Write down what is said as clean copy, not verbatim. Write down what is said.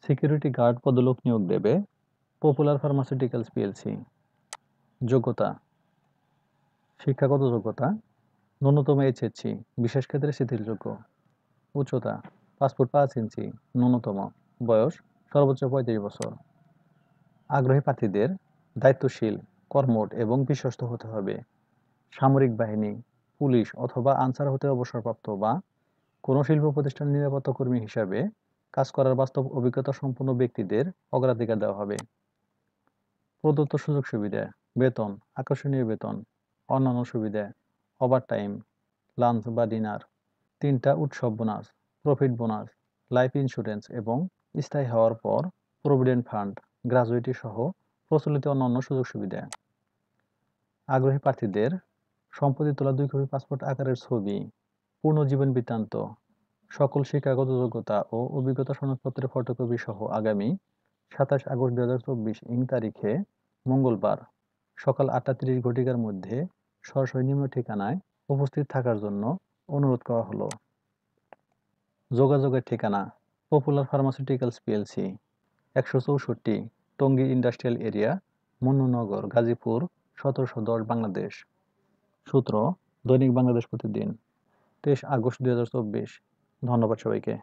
Security guard পদলোক নিয়োগ দেবে popular pharmaceuticals PLC. যোগ্যতা: শিক্ষাগত যোগ্যতা ন্যূনতম এইচএসসি, বিশেষ ক্ষেত্রে শিথিলযোগ্য। উচ্চতা 5 ফুট 5 ইঞ্চি ন্যূনতম। বয়স সর্বোচ্চ 35 বছর। আগ্রহী প্রার্থীদের দায়িত্বশীল, কর্মঠ এবং বিশ্বস্ত হতে হবে। সামরিক বাহিনী, পুলিশ অথবা আনসার হতে অবসরপ্রাপ্ত বা কোনো শিল্প প্রতিষ্ঠানের নিরাপত্তা কর্মী হিসাবে কাজ করার বাস্তব অভিজ্ঞতা সম্পন্ন ব্যক্তিদের অগ্রাধিকার দেওয়া হবে। প্রদত্ত সুযোগ সুবিধা: বেতন, আকর্ষণীয় বেতন, অন্যান্য সুবিধা, ওভারটাইম, লাঞ্চ বা ডিনার, 3টা উৎসব bonus, profit bonus, life insurance এবং স্থায়ী হওয়ার পর প্রভিডেন্ট ফান্ড, গ্র্যাচুইটি সহ প্রচলিত অন্যান্য সুযোগ সুবিধা। আগ্রহী প্রার্থীদের সম্প্রতি তোলা 2 কপি পাসপোর্ট আকারের ছবি, পূর্ণ জীবন বৃত্তান্ত, সকল শিক্ষাগত যোগ্যতা ও অভিজ্ঞতা সনদপত্রের ফটোকপি সহ আগামী 27 আগস্ট 2024 ইং তারিখে মঙ্গলবার সকাল 8টা 30 ঘটিকার মধ্যে সরাসরি নিম্ন ঠিকানায় উপস্থিত থাকার জন্য অনুরোধ করা হলো। যোগাযোগের ঠিকানা: popular pharmaceuticals PLC, 164 Tongi industrial area, Monnunagar, Gazipur 1710 Bangladesh. সূত্র: দৈনিক বাংলাদেশ প্রতিদিন, 23 আগস্ট 2024। ধন্যবাদ সবাইকে।